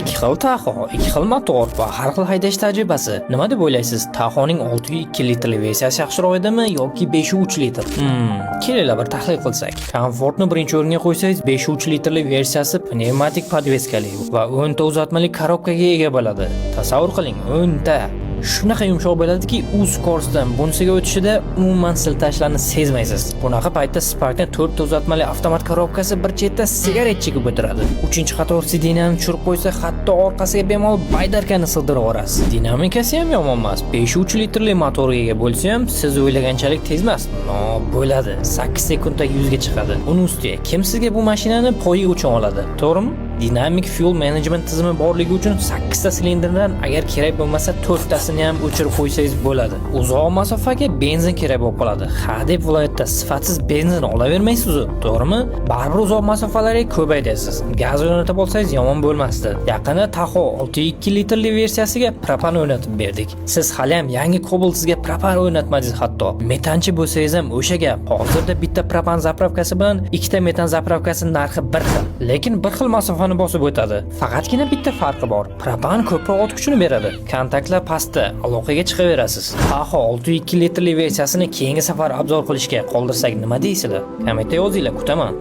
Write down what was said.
Ikki xil Tahoe, ikki xil motor va har xil haydash tajribasi. Nima deb o'ylaysiz? Tahoening 602 litrli versiyasi yaxshiroq edimi yoki 503 litr? Kelinglar bir tahlil qilsak. Komfortni birinchi o'ringa qo'ysangiz, 503 litrli versiyasi pnevmatik podveskali va 10 ta uzatmali korobkaga ega bo'ladi. Tasavvur qiling, 10 ta. Shunaqa yumshoq bo'ladiki, u Scores'dan bunisiga o'tishida umuman siltashlarni sezmaysiz. Bunaqa paytda Spark'ning 4 ta uzatmali avtomat korobkasi bir chetda sigaret chekib o'tiradi. 3-qator sidinani tushirib qo'ysa, hatto orqasiga bemalol baydarkani sig'dirib yuborasiz. Dinamikasi ham yomon emas. 5-3 litrli motorga ega bo'lsa ham, siz o'ylaganchalik tez emas. No, bo'ladi. 8 sekundda 100 ga chiqadi. Uning ustiga kim sizga bu mashinani poyiga uchun oladi? To'g'rimi? Dynamic Fuel Management tizimi borligi uchun 8 ta silindrdan agar kerak bo'lmasa 4 tasini ham o'chirib qo'ysangiz bo'ladi. Uzoq masofaga benzin kerak bo'lib qoladi. Hadeb viloyatda sifatsiz benzin olavermaysiz-ku, to'g'rimi? Baribir uzoq masofalarga ko'p haydaysiz. Gaz o'rnatib olsangiz yomon bo'lmasdi. Yaqinda Tahoe 602 litrli versiyasiga propan o'rnatib berdik. Siz hali ham yangi Cobalt'ga propan o'rnatmadingiz hatto. Metanchi bo'lsangiz ham o'sha gap. Hozirda bitta propan zapravkasi bilan ikkita metan zapravkasining narxi bir xil. Lekin bir xil masofani bosib o'tadi. Faqatgina bitta farqi bor. Propan ko'proq o't kuchini beradi. Kontaktlar pastda, aloqaga chiqaverasiz. Tahoe 602 litrli versiyasini keyingi safar obzor qilishga qoldirsak nima deysizlar? Kommentda yozinglar, kutaman.